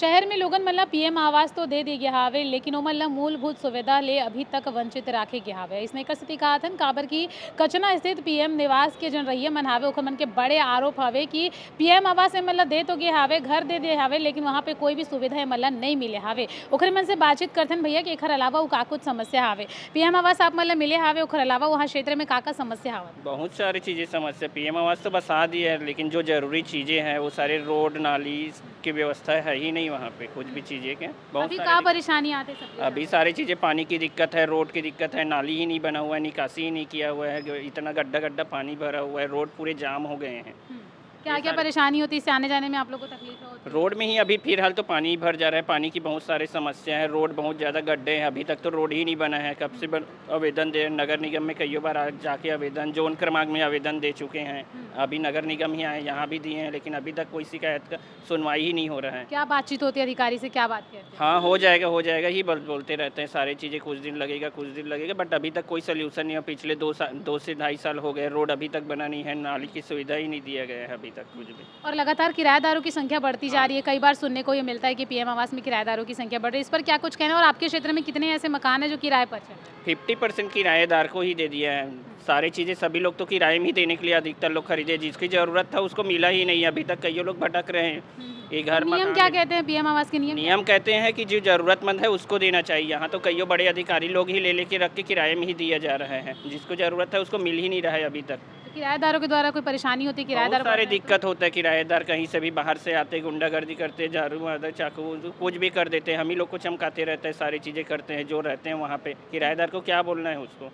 शहर में लोगन मतलब पीएम आवास तो दे दी गया हावे, लेकिन वो मतलब मूलभूत सुविधा ले अभी तक वंचित राखे गया हावे। इसने का स्थिति कहा था काबर की कचना स्थित पीएम निवास के जन रहिए मन हावे ओखर मन के बड़े आरोप हवे कि पीएम आवास में मतलब दे तो गए हावे, घर दे दे हावे, लेकिन वहाँ पे कोई भी सुविधा मतलब नहीं मिले हावे। ओखर मन से बातचीत करथन भैया कि एखर अलावा वो का कुछ समस्या हावे। पीएम आवास आप मतलब मिले हावे, ओखर अलावा वहाँ क्षेत्र में का समस्या हावे? बहुत सारी चीज़ें समस्या पीएम आवास तो बसा दी है, लेकिन जो ज़रूरी चीज़ें हैं वो सारे रोड नाली की व्यवस्था है ही नहीं वहाँ पे कुछ भी चीज़ें के बहुत अभी सारे का परेशानी आते सब? अभी सारी चीज़ें पानी की दिक्कत है, रोड की दिक्कत है, नाली ही नहीं बना हुआ है, निकासी ही नहीं किया हुआ है, इतना गड्ढा गड्ढा पानी भरा हुआ है, रोड पूरे जाम हो गए हैं। क्या ये क्या सारे परेशानी होती है इससे आने जाने में आप लोग को तकलीफ होती है? रोड में ही अभी फिलहाल तो पानी भर जा रहा है, पानी की बहुत सारी समस्या है, रोड बहुत ज़्यादा गड्ढे हैं, अभी तक तो रोड ही नहीं बना है। कब से आवेदन दे नगर निगम में कई बार जाके आवेदन जोन क्रमांक में आवेदन दे चुके हैं, अभी नगर निगम ही आए यहाँ भी दिए हैं, लेकिन अभी तक कोई शिकायत का सुनवाई ही नहीं हो रहा है। क्या बातचीत होती है अधिकारी से, क्या बात करते हैं? हाँ हो जाएगा ही बोलते रहते हैं, सारी चीज़ें कुछ दिन लगेगा, बट अभी तक कोई सोल्यूशन नहीं है। पिछले 2 से ढाई साल हो गए, रोड अभी तक बना नहीं है, नाली की सुविधा ही नहीं दिया गया है अभी तक कुछ भी। और लगातार किराएदारों की संख्या बढ़ती जा रही है। कई बार सुनने को ये मिलता है कि पीएम आवास में किराएदारों की संख्या बढ़ रही है। इस पर क्या कुछ कहना है और आपके क्षेत्र में कितने ऐसे मकान हैं जो किराए पर चल रहे हैं? 50% किराएदार को ही दे दिया है सारी चीज़ें। सभी लोग तो किराए में ही देने के लिए अधिकतर लोग खरीदे, जिसकी ज़रूरत था उसको मिला ही नहीं। अभी तक कई लोग भटक रहे हैं। ये घर नियम क्या कहते हैं पीएम आवास के नियम? नियम कहते हैं कि जो ज़रूरतमंद है उसको देना चाहिए। यहाँ तो कई बड़े अधिकारी लोग ही ले लेके रख के किराए में ही दिया जा रहा है, जिसको ज़रूरत है उसको मिल ही नहीं रहा है अभी तक। तो किराएदारों के द्वारा कोई परेशानी होती है? बहुत किराएदार सारे दिक्कत होता है, किराएदार कहीं से भी बाहर से आते, गुंडागर्दी करते, झाड़ू मारते, चाकू कुछ भी कर देते हैं, हम ही लोग को चमकाते रहते हैं, सारी चीज़ें करते हैं जो रहते हैं वहाँ पे। किराएदार को क्या बोलना है उसको।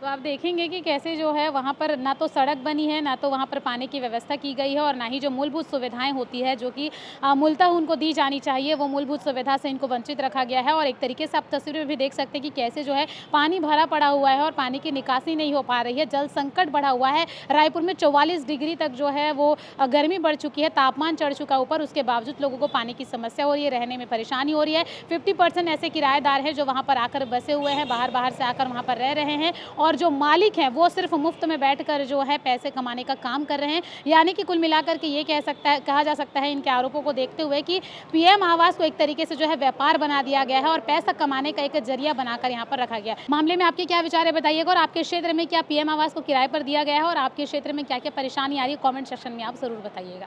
तो आप देखेंगे कि कैसे जो है वहाँ पर ना तो सड़क बनी है, ना तो वहाँ पर पानी की व्यवस्था की गई है, और ना ही जो मूलभूत सुविधाएं होती है जो कि मूलतः उनको दी जानी चाहिए, वो मूलभूत सुविधा से इनको वंचित रखा गया है। और एक तरीके से आप तस्वीर में भी देख सकते हैं कि कैसे जो है पानी भरा पड़ा हुआ है और पानी की निकासी नहीं हो पा रही है, जल संकट बढ़ा हुआ है। रायपुर में 44 डिग्री तक जो है वो गर्मी बढ़ चुकी है, तापमान चढ़ चुका ऊपर, उसके बावजूद लोगों को पानी की समस्या हो रही है, रहने में परेशानी हो रही है। 50% ऐसे किराएदार हैं जो वहाँ पर आकर बसे हुए हैं, बाहर से आकर वहाँ पर रह रहे हैं, और जो मालिक हैं वो सिर्फ मुफ्त में बैठकर जो है पैसे कमाने का काम कर रहे हैं। यानी कि कुल मिलाकर के ये कहा जा सकता है इनके आरोपों को देखते हुए कि पीएम आवास को एक तरीके से जो है व्यापार बना दिया गया है और पैसा कमाने का एक जरिया बनाकर यहाँ पर रखा गया है। मामले में आपके क्या विचार है बताइएगा, और आपके क्षेत्र में क्या पीएम आवास को किराए पर दिया गया है, और आपके क्षेत्र में क्या क्या परेशानी आ रही है कॉमेंट सेक्शन में आप जरूर बताइएगा।